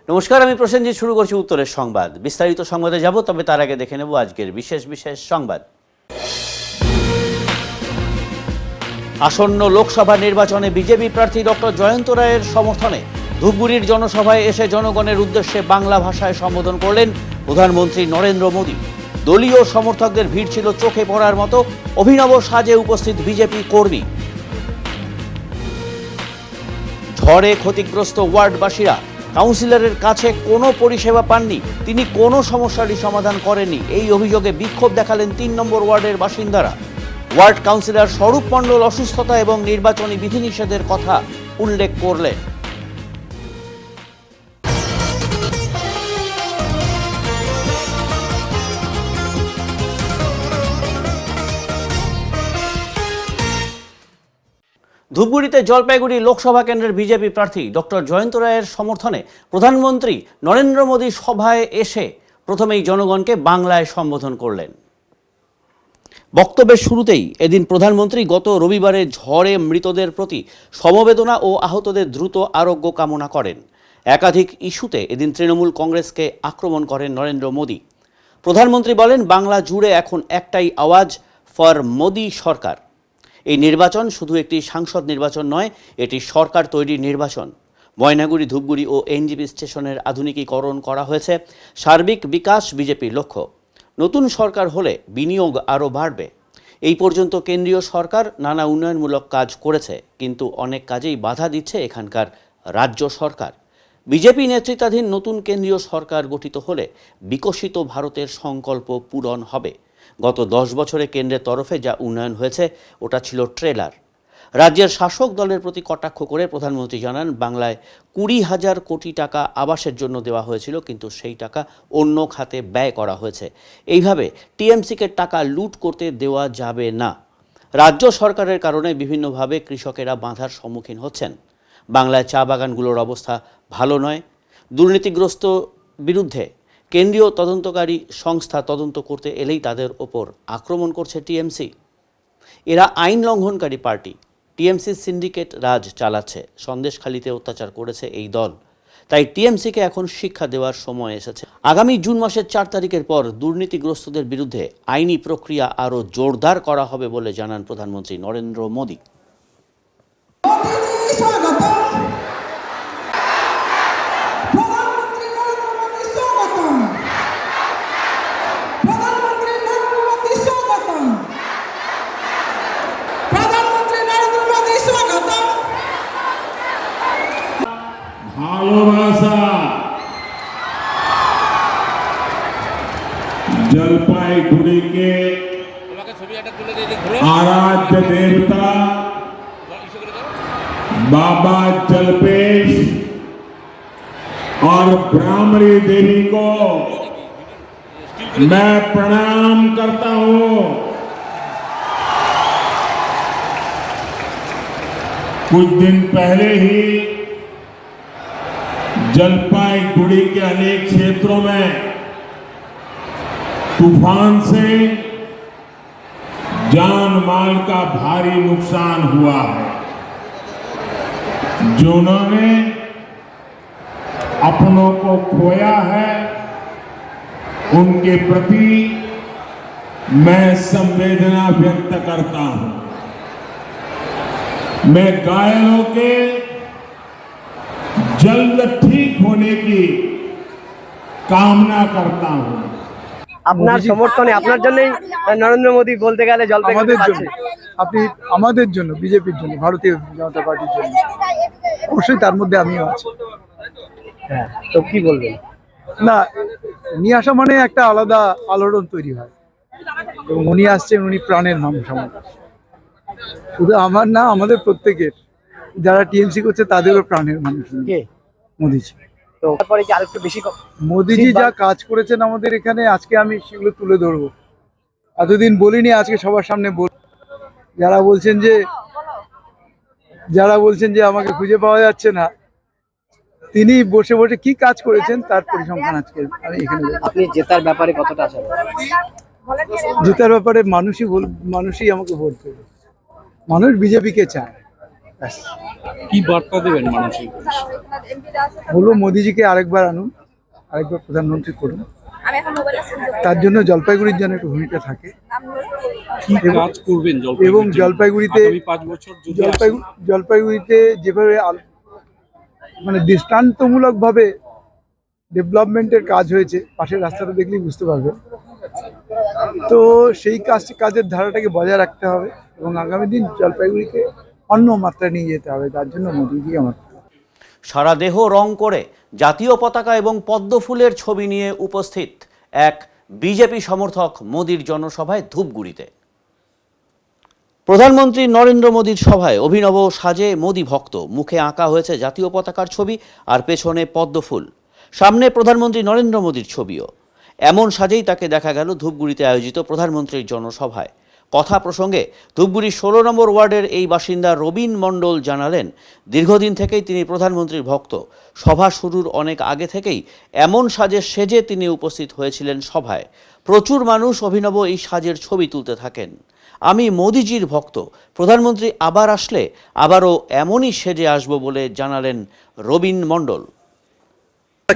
নমস্কার, আমি প্রসেনজিৎ। শুরু করছি উত্তরের সংবাদ। বিস্তারিত সংবাদে যাব, তবে তার আগে দেখে নেব আজকের বিশেষ সংবাদ। আসন্ন লোকসভা নির্বাচনে বিজেপি প্রার্থী ডক্টর জয়ন্ত রায়ের সমর্থনে ধূপগুড়ির জনসভায় এসে জনগণের উদ্দেশ্যে বাংলা ভাষায় সম্বোধন করলেন প্রধানমন্ত্রী নরেন্দ্র মোদী। দলীয় সমর্থকদের ভিড় ছিল চোখে পড়ার মতো। অভিনব সাজে উপস্থিত বিজেপি কর্মী। ঝড়ে ক্ষতিগ্রস্ত ওয়ার্ডবাসীরা কাউন্সিলরের কাছে কোনো পরিষেবা পাননি, তিনি কোনো সমস্যারই সমাধান করেননি, এই অভিযোগে বিক্ষোভ দেখালেন ৩ নম্বর ওয়ার্ডের বাসিন্দারা। ওয়ার্ড কাউন্সিলর স্বরূপ মণ্ডল অসুস্থতা এবং নির্বাচনী বিধিনিষেধের কথা উল্লেখ করলেন। ধূপগুড়িতে জলপাইগুড়ি লোকসভা কেন্দ্রের বিজেপি প্রার্থী ডক্টর জয়ন্ত রায়ের সমর্থনে প্রধানমন্ত্রী নরেন্দ্র মোদী সভায় এসে প্রথমেই জনগণকে বাংলায় সম্বোধন করলেন। বক্তব্যের শুরুতেই এদিন প্রধানমন্ত্রী গত রবিবারে ঝড়ে মৃতদের প্রতি সমবেদনা ও আহতদের দ্রুত আরোগ্য কামনা করেন। একাধিক ইস্যুতে এদিন তৃণমূল কংগ্রেসকে আক্রমণ করেন নরেন্দ্র মোদী। প্রধানমন্ত্রী বলেন, বাংলা জুড়ে এখন একটাই আওয়াজ, ফর মোদী সরকার। এই নির্বাচন শুধু একটি সাংসদ নির্বাচন নয়, এটি সরকার তৈরির নির্বাচন। ময়নাগুড়ি, ধূপগুড়ি ও এনজিপি স্টেশনের আধুনিকীকরণ করা হয়েছে। সার্বিক বিকাশ বিজেপির লক্ষ্য। নতুন সরকার হলে বিনিয়োগ আরও বাড়বে। এই পর্যন্ত কেন্দ্রীয় সরকার নানা উন্নয়নমূলক কাজ করেছে, কিন্তু অনেক কাজেই বাধা দিচ্ছে এখানকার রাজ্য সরকার। বিজেপি নেতৃত্বাধীন নতুন কেন্দ্রীয় সরকার গঠিত হলে বিকশিত ভারতের সংকল্প পূরণ হবে। গত 10 বছরে কেন্দ্রের তরফে যা উন্নয়ন হয়েছে ওটা ছিল ট্রেলার। রাজ্যের শাসক দলের প্রতি কটাক্ষ করে প্রধানমন্ত্রী জানান, বাংলায় 20,000 কোটি টাকা আবাসের জন্য দেওয়া হয়েছিল, কিন্তু সেই টাকা অন্য খাতে ব্যয় করা হয়েছে। এইভাবে টিএমসিকে টাকা লুট করতে দেওয়া যাবে না। রাজ্য সরকারের কারণে বিভিন্নভাবে কৃষকেরা বাধার সম্মুখীন হচ্ছেন। বাংলায় চা বাগানগুলোর অবস্থা ভালো নয়। দুর্নীতিগ্রস্ত বিরুদ্ধে কেন্দ্রীয় তদন্তকারী সংস্থা তদন্ত করতে এলেই তাদের ওপর আক্রমণ করছে টিএমসি। এরা আইন লঙ্ঘনকারী পার্টি। টিএমসি সিন্ডিকেট রাজ চালাচ্ছে। সন্দেশখালিতে অত্যাচার করেছে এই দল। তাই টিএমসিকে এখন শিক্ষা দেওয়ার সময় এসেছে। আগামী জুন মাসের 4 তারিখের পর দুর্নীতিগ্রস্তদের বিরুদ্ধে আইনি প্রক্রিয়া আরও জোরদার করা হবে বলে জানান প্রধানমন্ত্রী নরেন্দ্র মোদী। ভালোবাসা जलपाईगुड़ी के आराध्य देवता बाबा जलपेश और ब्राह्मणी देवी को मैं प्रणाम करता हूं। कुछ दिन पहले ही जलपाईगुड़ी के अनेक क्षेत्रों में तूफान से जान माल का भारी नुकसान हुआ है। जिन्होंने अपनों को खोया है, उनके प्रति मैं संवेदना व्यक्त करता हूं। मैं घायलों के जल्द ठीक होने की कामना करता हूं। আপনার সমর্থনে, আপনার জন্যই নরেন্দ্র মোদী বলতে গেলে আমাদের জন্য, আপনি আমাদের জন্য, বিজেপির জন্য, ভারতীয় জনতা পার্টির জন্য, অবশ্যই তার মধ্যে আমিও আছি। হ্যাঁ, তো কি বলবেন? না, উনি আসা মানে একটা আলাদা আলোড়ন তৈরি হয়, এবং উনি আসছেন, উনি প্রাণের মানুষ আমাদের। শুধু আমার না, আমাদের প্রত্যেকের, যারা টিএমসি করছে তাদেরও প্রাণের মানুষ মোদীজি। তো তারপরে কি আরেকটু বেশি মোদীজি যা কাজ করেছেন আমাদের এখানে, আজকে আমি সেগুলো তুলে ধরবো। এতদিন বলিনি, আজকে সবার সামনে বল। যারা বলছেন যে আমাকে খুঁজে পাওয়া যাচ্ছে না, তিনি বসে বসে কি কাজ করেছেন তার পরিসংখ্যান আজকে আমি এখানে। আপনি জেতার ব্যাপারে কতটা আশা? জেতার ব্যাপারে মানুষই আমাকে ভোট দেবে। মানুষ বিজেপিকে চায়। ব্যাস। কি বার্তা দেবেন মানুষের? বলবো মোদিজিকে আরেকবার আনুন, আরেকবার প্রধানমন্ত্রী করুন। তার জন্য জলপাইগুড়ির জন্য একটু ভূমিকা থাকে কি কাজ করবেন এবং জলপাইগুড়িতে আগামী 5 বছর যদি আসেন? জলপাইগুড়িতে যেভাবে মানে দৃষ্টান্তমূলকভাবে ডেভেলপমেন্টের কাজ হয়েছে, পাশের রাস্তাটা দেখলেই বুঝতে পারবেন। তো সেই কাজের ধারাটাকে বজায় রাখতে হবে এবং আগামী দিন জলপাইগুড়িকে অন্য মাত্রায় নিয়ে যেতে হবে। তার জন্য মোদিজি আমার সারা দেহ রং করে জাতীয় পতাকা এবং পদ্ম ফুলের ছবি নিয়ে উপস্থিত এক বিজেপি সমর্থক মোদির জনসভায় ধূপগুড়িতে। প্রধানমন্ত্রী নরেন্দ্র মোদির সভায় অভিনব সাজে মোদি ভক্ত, মুখে আঁকা হয়েছে জাতীয় পতাকার ছবি আর পেছনে পদ্ম ফুল, সামনে প্রধানমন্ত্রী নরেন্দ্র মোদির ছবিও। এমন সাজেই তাকে দেখা গেল ধূপগুড়িতে আয়োজিত প্রধানমন্ত্রীর জনসভায়। কথা প্রসঙ্গে ধূপগুড়ি 16 নম্বর ওয়ার্ডের এই বাসিন্দা রবিন মণ্ডল জানালেন, দীর্ঘদিন থেকেই তিনি প্রধানমন্ত্রীর ভক্ত। সভা শুরুর অনেক আগে থেকেই এমন সাজে সেজে তিনি উপস্থিত হয়েছিলেন সভায়। প্রচুর মানুষ অভিনব এই সাজের ছবি তুলতে থাকেন। আমি মোদিজির ভক্ত, প্রধানমন্ত্রী আবার আসলে আবারও এমনই সেজে আসব বলে জানালেন রবিন মণ্ডল।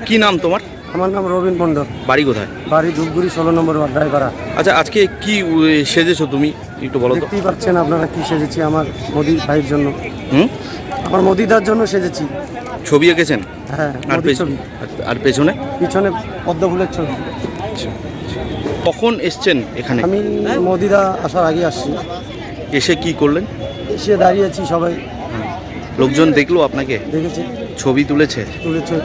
কি নাম তোমার? আমার নাম রবীন মণ্ডল, বাড়ি কোথায়? বাড়ি ধূপগুড়ি 16 নম্বর ওয়ার্ড রায়পাড়া। আচ্ছা, আজকে কি সেজেছো তুমি, একটু বলো তো। দেখতেই পাচ্ছেন আপনারা কি সেজেছি, আমার মোদি ভাইয়ের জন্য, হুম, আমার মোদিদার জন্য সেজেছি। ছবি এঁকেছেন? হ্যাঁ, আর মোদির ছবি, আর পেছনে পিছনে পদ্ম ফুলের ছবি। কখন এসছেন এখানে? আমি মোদিদা আসার আগে আসছি, এসে কি করলেন? এসে দাঁড়িয়েছি, সবাই লোকজন দেখলো আপনাকে, দেখেছে, ছবি তুলেছে? তুলেছে।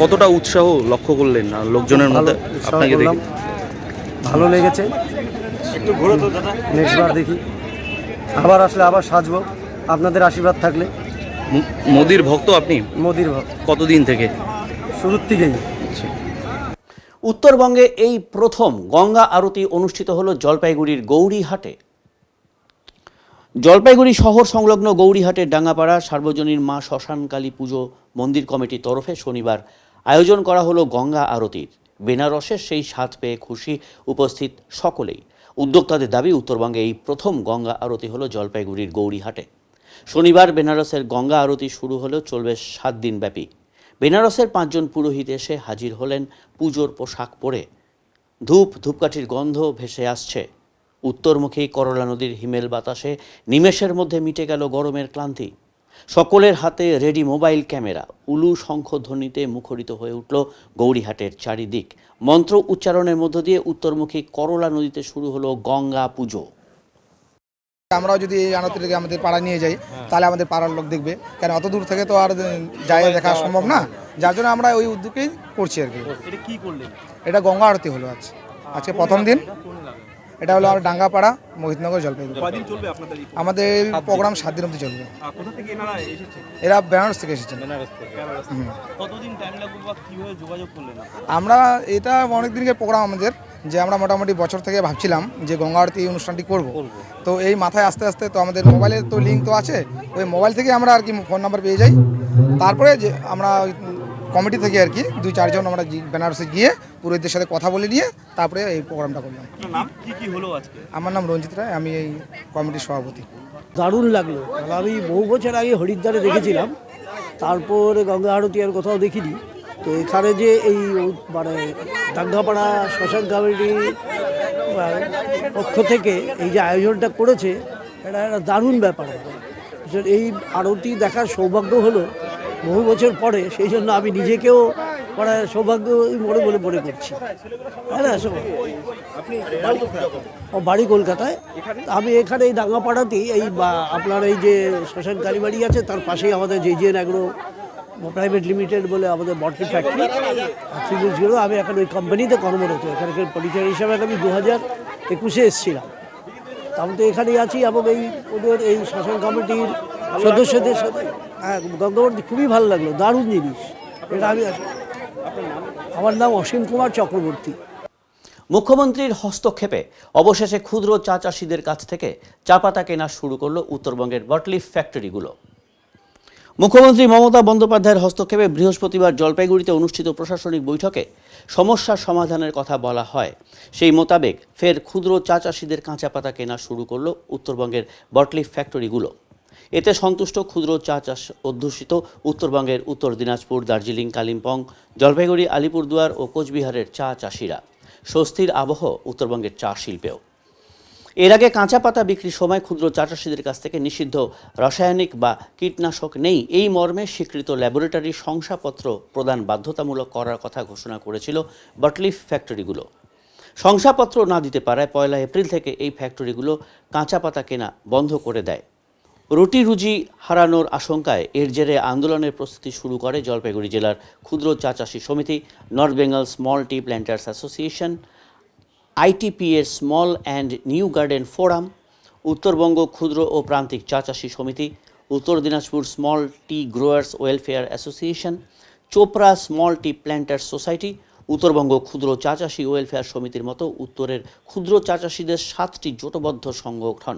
কতটা উৎসাহ লক্ষ্য করলেন না লোকজনের মধ্যে আপনাকে দেখে? ভালো লেগেছে। নেক্সট বার দেখি, আবার আসলে আবার সাজবো, আপনাদের আশীর্বাদ থাকলে। মোদির ভক্ত আপনি? মোদির ভক্ত কতদিন থেকে? শুরুর থেকেই। উত্তরবঙ্গে এই প্রথম গঙ্গা আরতি অনুষ্ঠিত হলো জলপাইগুড়ির গৌরীহাটে। জলপাইগুড়ি শহর সংলগ্ন গৌরীহাটের ডাঙ্গাপাড়া সার্বজনীন মা শ্মশানকালী পুজো মন্দির কমিটির তরফে শনিবার আয়োজন করা হলো গঙ্গা আরতির। বেনারসের সেই স্বাদ পেয়ে খুশি উপস্থিত সকলেই। উদ্যোক্তাদের দাবি, উত্তরবঙ্গে এই প্রথম গঙ্গা আরতি হলো জলপাইগুড়ির গৌরীহাটে। শনিবার বেনারসের গঙ্গা আরতি শুরু হলেও চলবে 7 দিন ব্যাপী। বেনারসের 5 জন পুরোহিত এসে হাজির হলেন পুজোর পোশাক পরে। ধূপকাঠির গন্ধ ভেসে আসছে। উত্তরমুখী করলা নদীর হিমেল বাতাসে নিমেষের মধ্যে মিটে গেল গরমের ক্লান্তি। সকলের হাতে রেডি মোবাইল ক্যামেরা। উলু শঙ্খধ্বনিতে মুখরিত হয়ে উঠল গৌরীহাটের চারিদিক। মন্ত্র উচ্চারণের মধ্য দিয়ে উত্তরমুখী করলা নদীতে শুরু হলো গঙ্গা পুজো। আমরাও যদি এই আনন্দটাকে আমাদের পাড়া নিয়ে যাই, তাহলে আমাদের পাড়ার লোক দেখবে, কেন অত দূর থেকে তো আর যায় দেখা সম্ভব না। যার জন্য আমরা ওই উদ্যোগেই করছি আর কি। এটা গঙ্গা আরতি হলো আজকে প্রথম দিন। এটা হলো আর ডাঙ্গাপাড়া, মোহিতনগর, জলপাইগুড়ি। আমাদের প্রোগ্রাম 7 দিন অবধি চলবে। এরা বেনারস থেকে এসেছেন। আমরা এটা অনেক দিনের প্রোগ্রাম আমাদের, যে আমরা মোটামুটি বছর থেকে ভাবছিলাম যে গঙ্গা আরতি এই অনুষ্ঠানটি করব। তো এই মাথায় আস্তে আস্তে তো আমাদের মোবাইলের তো লিঙ্ক তো আছে, ওই মোবাইল থেকে আমরা আর কি ফোন নাম্বার পেয়ে যাই। তারপরে যে আমরা কমিটি থেকে আর কি 2-4 জন আমরা বেনারসে গিয়ে পুরোহিতদের সাথে কথা বলে নিয়ে তারপরে এই প্রোগ্রামটা করলাম। কি হলো আজকে? আমার নাম রঞ্জিত রায়, আমি এই কমিটির সভাপতি। দারুণ লাগলো। আমি বহু বছর আগে হরিদ্বারে দেখেছিলাম, তারপর গঙ্গা আরতি আর কোথাও দেখিনি। তো এখানে যে এই মানে ডাঙ্গাপাড়া শ্মশান কমিটির পক্ষ থেকে এই যে আয়োজনটা করেছে, এটা একটা দারুণ ব্যাপার। এই আরতি দেখার সৌভাগ্য হলো বহু বছর পরে, সেই জন্য আমি নিজেকেও মানে সৌভাগ্য মনে করছি। হ্যাঁ না, বাড়ি কলকাতায়, আমি এখানে এই ডাঙ্গাপাড়াতেই এই আপনার এই যে শ্মশান কালীবাড়ি আছে তার পাশেই আমাদের JJN অ্যাগ্রো প্রাইভেট লিমিটেড বলে আমাদের বটলি ফ্যাক্টরি ছিল। আমি এখন ওই কোম্পানিতে কর্মরত। এখানকার পরিচয় হিসাবে আমি 2021-এ এসেছিলাম। আমি তো এখানেই আছি এবং এই ওদের এই শ্মশান কমিটির সদস্যদের সাথে গঙ্গাবতী খুবই ভালো লাগলো, দারুণ জিনিস এটা। আমার নাম অসীম কুমার চক্রবর্তী। মুখ্যমন্ত্রীর হস্তক্ষেপে অবশেষে ক্ষুদ্র চা চাষিদের কাছ থেকে চা পাতা কেনা শুরু করলো উত্তরবঙ্গের বটলি ফ্যাক্টরিগুলো। মুখ্যমন্ত্রী মমতা বন্দ্যোপাধ্যায়ের হস্তক্ষেপে বৃহস্পতিবার জলপাইগুড়িতে অনুষ্ঠিত প্রশাসনিক বৈঠকে সমস্যার সমাধানের কথা বলা হয়। সেই মোতাবেক ফের ক্ষুদ্র চা চাষিদের কাঁচা পাতা কেনা শুরু করলো উত্তরবঙ্গের বটলি ফ্যাক্টরিগুলো। এতে সন্তুষ্ট ক্ষুদ্র চা চাষ অধ্যুষিত উত্তরবঙ্গের উত্তর দিনাজপুর, দার্জিলিং, কালিম্পং, জলপাইগুড়ি, আলিপুরদুয়ার ও কোচবিহারের চা চাষিরা। স্বস্তির আবহ উত্তরবঙ্গের চা শিল্পেও। এর আগে কাঁচা পাতা বিক্রির সময় ক্ষুদ্র চা চাষিদের কাছ থেকে নিষিদ্ধ রাসায়নিক বা কীটনাশক নেই এই মর্মে স্বীকৃত ল্যাবরেটরি শংসাপত্র প্রদান বাধ্যতামূলক করার কথা ঘোষণা করেছিল বাটলিফ ফ্যাক্টরিগুলো। শংসাপত্র না দিতে পারায় 1 এপ্রিল থেকে এই ফ্যাক্টরিগুলো কাঁচা পাতা কেনা বন্ধ করে দেয়। রুটি রুজি হারানোর আশঙ্কায় এর জেরে আন্দোলনের প্রস্তুতি শুরু করে জলপাইগুড়ি জেলার ক্ষুদ্র চা চাষী সমিতি, North Bengal small tea planters association, ITPA small and new garden forum, Uttarbanga ক্ষুদ্র ও প্রান্তিক চা চাষী সমিতি, Uttar Dinajpur small tea growers welfare association, Chopra small tea planters society, Uttarbanga ক্ষুদ্র চা চাষী ওয়েলফেয়ার সমিতির মতো উত্তরের ক্ষুদ্র চা চাষীদের 7টি জোটবদ্ধ সংগঠন।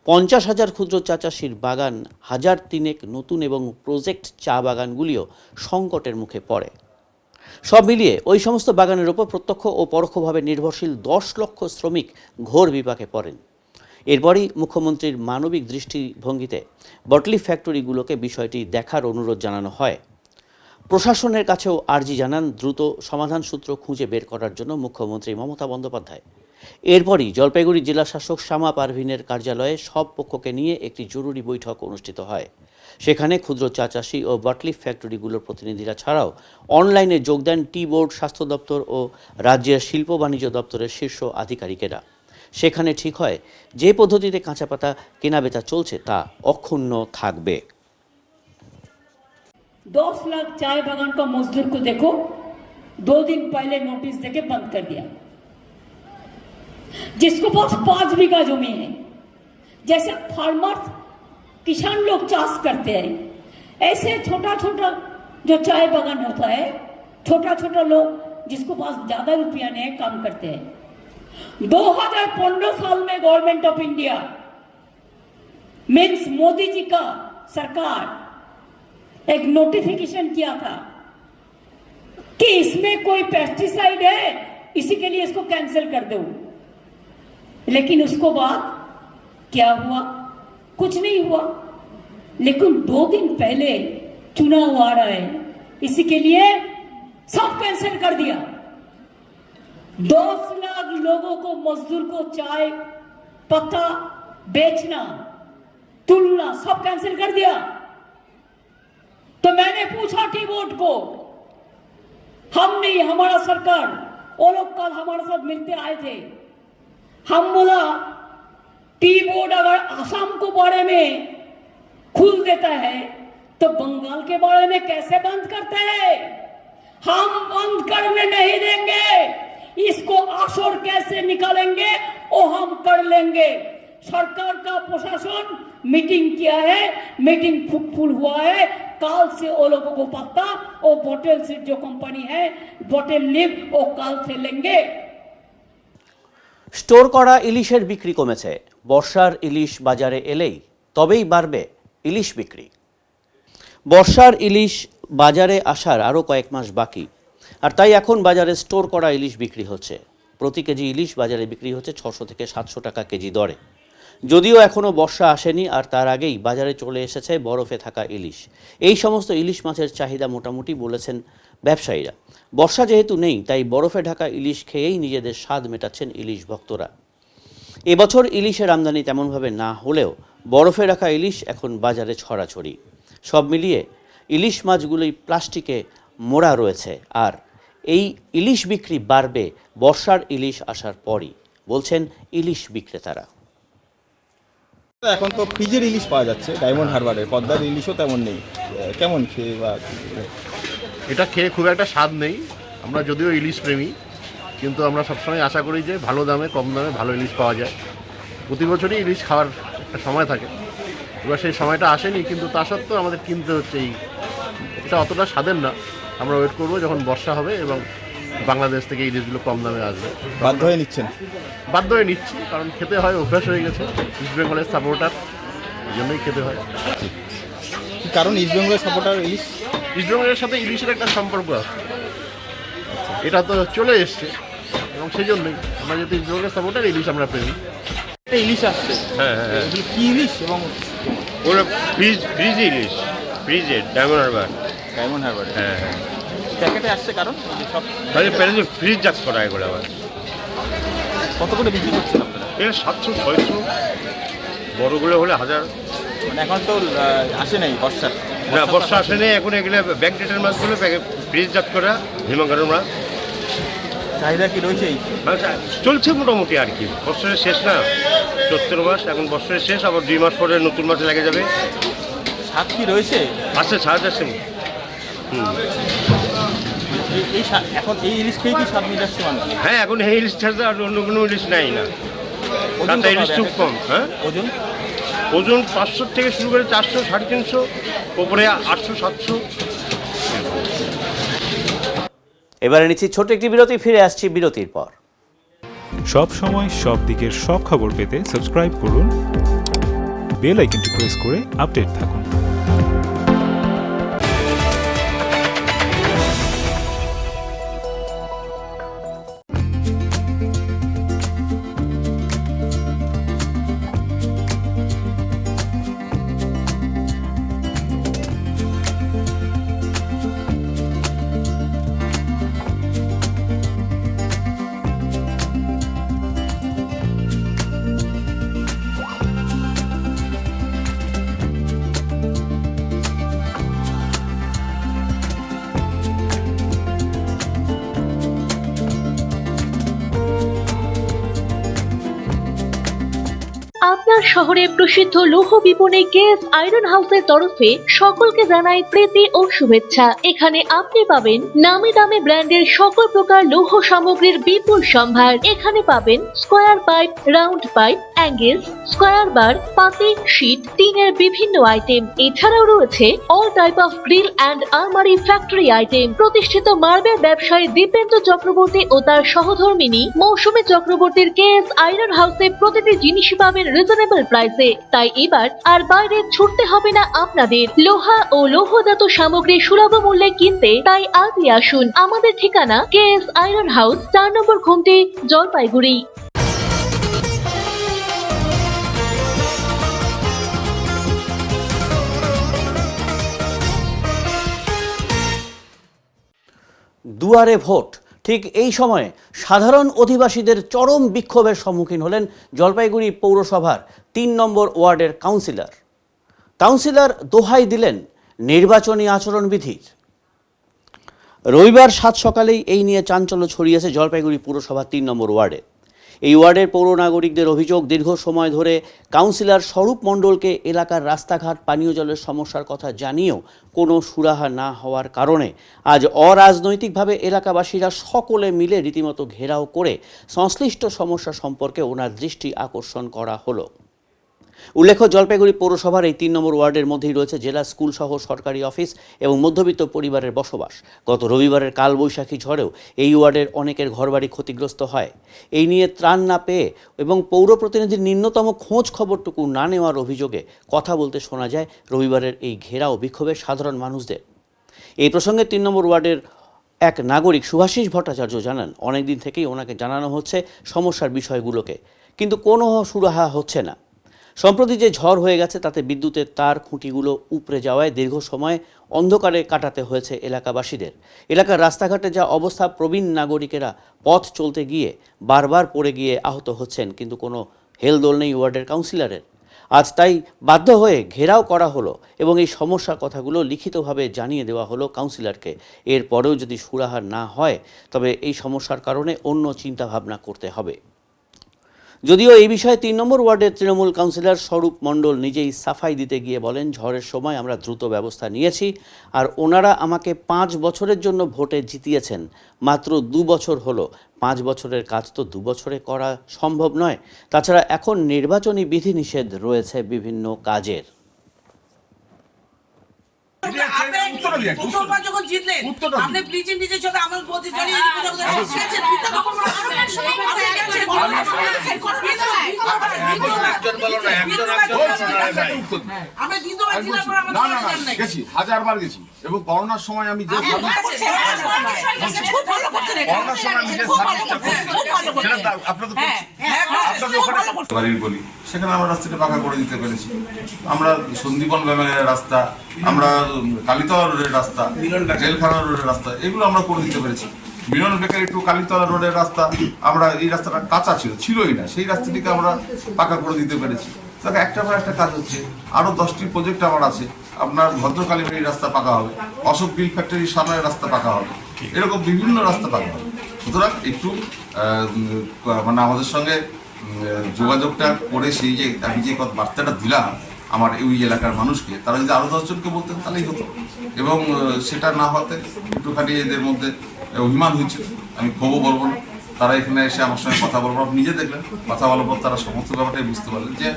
50,000 ক্ষুদ্র চা চাষীর বাগান, 1,003 নতুন এবং প্রজেক্ট চা বাগানগুলিও সংকটের মুখে পড়ে। সব মিলিয়ে ওই সমস্ত বাগানের ওপর প্রত্যক্ষ ও পরোক্ষভাবে নির্ভরশীল 10 লক্ষ শ্রমিক ঘোর বিপাকে পড়েন। এরপরই মুখ্যমন্ত্রীর মানবিক দৃষ্টিভঙ্গিতে বটলিফ ফ্যাক্টরিগুলোকে বিষয়টি দেখার অনুরোধ জানানো হয়। প্রশাসনের কাছেও আর্জি জানান দ্রুত সমাধান সূত্র খুঁজে বের করার জন্য মুখ্যমন্ত্রী মমতা বন্দ্যোপাধ্যায়। এরপরই জলপাইগুড়ি জেলা শাসক শ্যামা পারভিনের কার্যালয়ে সব পক্ষকে নিয়ে একটি জরুরি বৈঠক অনুষ্ঠিত হয়। সেখানে ক্ষুদ্র চা চাষী ও বাটলিফ ফ্যাক্টরিগুলোর প্রতিনিধিরা ছাড়াও অনলাইনে যোগ দেন টি বোর্ড, স্বাস্থ্য দপ্তর ও রাজ্যের শিল্প বাণিজ্য দপ্তরের শীর্ষ আধিকারিকেরা। সেখানে ঠিক হয় যে পদ্ধতিতে কাঁচা পাতা কেনাবেচা চলছে তা অক্ষুণ্ণ থাকবে। 10 लाख चाय बागान का मजदूर को देखो 2 दिन पहले नोटिस देके बंद कर दिया। जिसको पास 5 बीघा जमीन है, जैसे फार्मर्स किसान लोग चाष करते हैं, ऐसे छोटा छोटा जो चाय बागान होता है, छोटा छोटा लोग जिसको पास ज्यादा रुपया नहीं है काम करते हैं। 2015 साल में government of India means Modi ji का सरकार एक नोटिफिकेशन किया था कि इसमें कोई पेस्टिसाइड है, इसी के लिए इसको कैंसिल कर दो। लेकिन उसको बाद क्या हुआ? कुछ नहीं हुआ। लेकिन 2 दिन पहले चुनाव आ रहा है, इसी के लिए सब कैंसिल कर दिया। 10 लाख लोगों को, मजदूर को चाय पत्ता बेचना, तुलना सब कैंसिल कर दिया। तो मैंने पूछा टी बोर्ड को, हम नहीं, हमारा सरकार, वो लोग कल हमारे साथ मिलते आए थे। हम बोला टी बोर्ड अगर असम को बारे में खुल देता है तो बंगाल के बारे में कैसे बंद करते हैं? हम बंद करने नहीं देंगे। इसको आशोर कैसे निकालेंगे वो हम कर लेंगे। सरकार का प्रशासन मीटिंग किया है, मीटिंग फ्रूटफुल हुआ है। काल से वो लोगों को पत्ता और बोतल से जो कंपनी है बोतल लिप वो काल से लेंगे। স্টোর করা ইলিশের বিক্রি কমেছে। বর্ষার ইলিশ বাজারে এলেই তবেই বাড়বে ইলিশ বিক্রি। বর্ষার ইলিশ বাজারে আসার আরও কয়েক মাস বাকি, আর তাই এখন বাজারে স্টোর করা ইলিশ বিক্রি হচ্ছে। প্রতি কেজি ইলিশ বাজারে বিক্রি হচ্ছে 600 থেকে 700 টাকা কেজি দরে। যদিও এখনও বর্ষা আসেনি, আর তার আগেই বাজারে চলে এসেছে বরফে থাকা ইলিশ। এই সমস্ত ইলিশ মাছের চাহিদা মোটামুটি বলেছেন ব্যবসায়ীরা। বর্ষা যেহেতু নেই, তাই বরফে ঢাকা ইলিশ খেয়েই নিজেদের স্বাদ মেটাচ্ছেন ইলিশ ভক্তরা। এবছর ইলিশের আমদানি তেমনভাবে না হলেও বরফে রাখা ইলিশ এখন বাজারে ছড়াছড়ি। সব মিলিয়ে ইলিশ মাছগুলোই প্লাস্টিকে মোড়া রয়েছে, আর এই ইলিশ বিক্রি বাড়বে বর্ষার ইলিশ আসার পরই, বলছেন ইলিশ বিক্রেতারা। এখন তো ফ্রিজের ইলিশ পাওয়া যাচ্ছে ডায়মন্ড হারবারের, পদ্মার ইলিশও তেমন নেই। কেমন খেয়ে বা এটা খেয়ে খুব একটা স্বাদ নেই। আমরা যদিও ইলিশ প্রেমী, কিন্তু আমরা সবসময় আশা করি যে ভালো দামে, কম দামে ভালো ইলিশ পাওয়া যায়। প্রতি বছরই ইলিশ খাওয়ার একটা সময় থাকে, এবার সেই সময়টা আসেনি, কিন্তু তা সত্ত্বেও আমাদের কিনতে হচ্ছে। এটা অতটা স্বাদের না। আমরা ওয়েট করবো যখন বর্ষা হবে এবং বাংলাদেশ থেকে ইলিশগুলো কম দামে আসবে। বাধ্য হয়ে নিচ্ছেন? বাধ্য হয়ে নিচ্ছি, কারণ খেতে হয়, অভ্যাস হয়ে গেছে। ইস্ট বেঙ্গলের সাপোর্টার, এই জন্যই খেতে হয়। কারণ ইস্ট বেঙ্গলের সাপোর্টার ইলিশ, ইস্ট বেঙ্গলের সাথে ইলিশের একটা সম্পর্ক আছে, এটা তো চলে এসছে, এবং সেই জন্যই আমরা যেহেতু ইস্ট বেঙ্গলের সাপোর্টার, ইলিশ আমরা প্রেমী। ইলিশ আসছে। হ্যাঁ হ্যাঁ, কি ইলিশ এবং ওরা ফ্রিজ ইলিশ, ফ্রিজে ডায়মন্ড হারবার। ডায়মন্ড হারবারে হ্যাঁ হ্যাঁ, প্যাকেটে আসছে কারণ সব তাহলে প্যারেন্টস ফ্রিজ জাত করা এগুলো আবার। কত করে বিক্রি করছেন আপনারা? এটা 700-600, বড়গুলো হলে 1000। মানে এখন তো আসে নাই বর্ষা। না, বর্ষা আসেনি, এখন এগুলো ব্যাকডেটের মাছগুলো ফ্রিজ জাত করা, হিমঘরের মাছ। চাহিদা কি রয়েছে? চলছে মোটামুটি আর কি, বছরের শেষ না, চৈত্র মাস, এখন বছরের শেষ, আবার 2 মাস পরে নতুন মাছ লেগে যাবে। স্বাদ কি রয়েছে? আছে, ছাড় আছে। এখন এই ইলিশ খেয়ে কি স্বাদ মিটাচ্ছে মানুষ? হ্যাঁ, এখন এই ইলিশ ছাড়া আর অন্য কোনো ইলিশ নাই না, তাতে ইলিশ খুব কম। হ্যাঁ, ওজন ওজন 500 থেকে শুরু করে 400, 350, ওপরে 800, 700। এবারে নিচ্ছি ছোট একটি বিরতি, ফিরে আসছি বিরতির পর। সব সময় সব দিকের সব খবর পেতে সাবস্ক্রাইব করুন, বেল আইকনটি প্রেস করে আপডেট থাকুন। আপনার শহরে প্রসিদ্ধ লৌহ বিপণী কেএস আয়রন হাউসের তরফে সকলকে জানাই প্রীতি ও শুভেচ্ছা। এখানে আপনি পাবেন নামি দামি ব্র্যান্ডের সকল প্রকার লৌহ সামগ্রীর বিপুল সম্ভার। এখানে পাবেন square pipe, round pipe, angles, square bar, পাতি, শীট, টিনের বিভিন্ন আইটেম। এছাড়াও রয়েছে all type of grill and আলমারি ফ্যাক্টরি আইটেম। প্রতিষ্ঠিত মার্বেল ব্যবসায়ী দীপেন্দ্র চক্রবর্তী ও তার সহধর্মিনী মৌসুমী চক্রবর্তীর কেএস আয়রন হাউসে প্রতিটি জিনিসই পাবেন রিজনেবল প্রাইসে। তাই এবার আর বাইরে ছুটতে হবে না আপনাদের। লোহা ও লৌহজাত সামগ্রী সুলভ মূল্যে কিনতে তাই আজই আসুন। আমাদের ঠিকানা কেএস আয়রন হাউস, 4 নম্বর ঘুমটি, জলপাইগুড়ি। দুয়ারে ভোট, ঠিক এই সময়ে সাধারণ অধিবাসীদের চরম বিক্ষোভের সম্মুখীন হলেন জলপাইগুড়ি পৌরসভার 3 নম্বর ওয়ার্ডের কাউন্সিলর দোহাই দিলেন নির্বাচনী আচরণবিধির। রবিবার 7 সকালেই এই নিয়ে চাঞ্চল্য ছড়িয়েছে জলপাইগুড়ি পুরসভা 3 নম্বর ওয়ার্ডে। এই ওয়ার্ডের পৌর নাগরিকদের অভিযোগ, দীর্ঘ সময় ধরে কাউন্সিলর স্বরূপ মণ্ডলকে এলাকার রাস্তাঘাট, পানীয় জলের সমস্যার কথা জানিয়েও কোনো সুরাহা না হওয়ার কারণে আজ অরাজনৈতিকভাবে এলাকাবাসীরা সকলে মিলে রীতিমতো ঘেরাও করে সংশ্লিষ্ট সমস্যা সম্পর্কে ওনার দৃষ্টি আকর্ষণ করা হলো। উল্লেখ্য, জলপাইগুড়ি পৌরসভার এই 3 নম্বর ওয়ার্ডের মধ্যেই রয়েছে জেলা স্কুল সহ সরকারি অফিস এবং মধ্যবিত্ত পরিবারের বসবাস। গত রবিবারের কালবৈশাখী ঝড়েও এই ওয়ার্ডের অনেকের ঘরবাড়ি ক্ষতিগ্রস্ত হয়। এই নিয়ে ত্রাণ না পেয়ে এবং পৌর প্রতিনিধির ন্যূনতম খোঁজ খবরটুকু না নেওয়ার অভিযোগে কথা বলতে শোনা যায় রবিবারের এই ঘেরাও বিক্ষোভের সাধারণ মানুষদের। এই প্রসঙ্গে 3 নম্বর ওয়ার্ডের এক নাগরিক শুভাশিস ভট্টাচার্য জানান, অনেকদিন থেকেই ওনাকে জানানো হচ্ছে সমস্যার বিষয়গুলোকে, কিন্তু কোনো সুরাহা হচ্ছে না। সম্প্রতি যে ঝড় হয়ে গেছে তাতে বিদ্যুতের তার খুঁটিগুলো উপড়ে যাওয়ায় দীর্ঘ সময় অন্ধকারে কাটাতে হয়েছে এলাকাবাসীদের। এলাকার রাস্তাঘাটে যা অবস্থা, প্রবীণ নাগরিকেরা পথ চলতে গিয়ে বারবার পড়ে গিয়ে আহত হচ্ছেন, কিন্তু কোনো হেলদোল নেই ওয়ার্ডের কাউন্সিলরের। আজ তাই বাধ্য হয়ে ঘেরাও করা হলো এবং এই সমস্যার কথাগুলো লিখিতভাবে জানিয়ে দেওয়া হলো কাউন্সিলরকে। এরপরেও যদি সুরাহা না হয় তবে এই সমস্যার কারণে অন্য চিন্তাভাবনা করতে হবে। যদিও এই বিষয়ে 3 নম্বর ওয়ার্ডের তৃণমূল কাউন্সিলর স্বরূপ মণ্ডল নিজেই সাফাই দিতে গিয়ে বলেন, ঝড়ের সময় আমরা দ্রুত ব্যবস্থা নিয়েছি আর ওনারা আমাকে 5 বছরের জন্য ভোটে জিতিয়েছেন। মাত্র 2 বছর হলো, 5 বছরের কাজ তো 2 বছরে করা সম্ভব নয়। তাছাড়া এখন নির্বাচনী বিধিনিষেধ রয়েছে বিভিন্ন কাজের। যখন জিতলেন আপনি ব্লিচিং নিজের চোখে আমার প্রতি হাজারবার গেছি এবং করোনার সময় আমি যে করোনার সময় আমি যে সার্ভিসটা করছি সেটা আপনাদের বাড়ির গলি, সেখানে আমরা রাস্তাটা পাকা করে দিতে পেরেছি। আমরা সন্দীপন ব্যামের রাস্তা, আমরা কালীতলা রোডের রাস্তা, জেলখানা রোডের রাস্তা, এগুলো আমরা করে দিতে পেরেছি। মিলন বেকারি টু কালীতলা রোডের রাস্তা, আমরা এই রাস্তাটা কাঁচা ছিলই না, সেই রাস্তাটিকে আমরা পাকা করে দিতে পেরেছি। তাকে একটা পর একটা কাজ হচ্ছে। আরো 10টি প্রজেক্ট আমার আছে। আপনার ভদ্রকালীবাড়ির রাস্তা পাকা হবে, অশোক বিল ফ্যাক্টরির সামনের রাস্তা পাকা হবে, এরকম বিভিন্ন রাস্তা পাকা হবে। সুতরাং একটু মানে আমাদের সঙ্গে যোগাযোগটা করে সেই যে আমি যে বার্তাটা দিলাম আমার ওই এলাকার মানুষকে, তারা যদি আরো 10 জনকে বলতেন তাহলেই হতো। এবং সেটা না হতে একটুখানি এদের মধ্যে অভিমান হয়েছে। আমি ক্ষোভও বলবো না, তারা এখানে এসে আমার সঙ্গে কথা বলবো, আপনি নিজে দেখলেন কথা বলার পর তারা সমস্ত ব্যাপারটাই বুঝতে পারলেন যে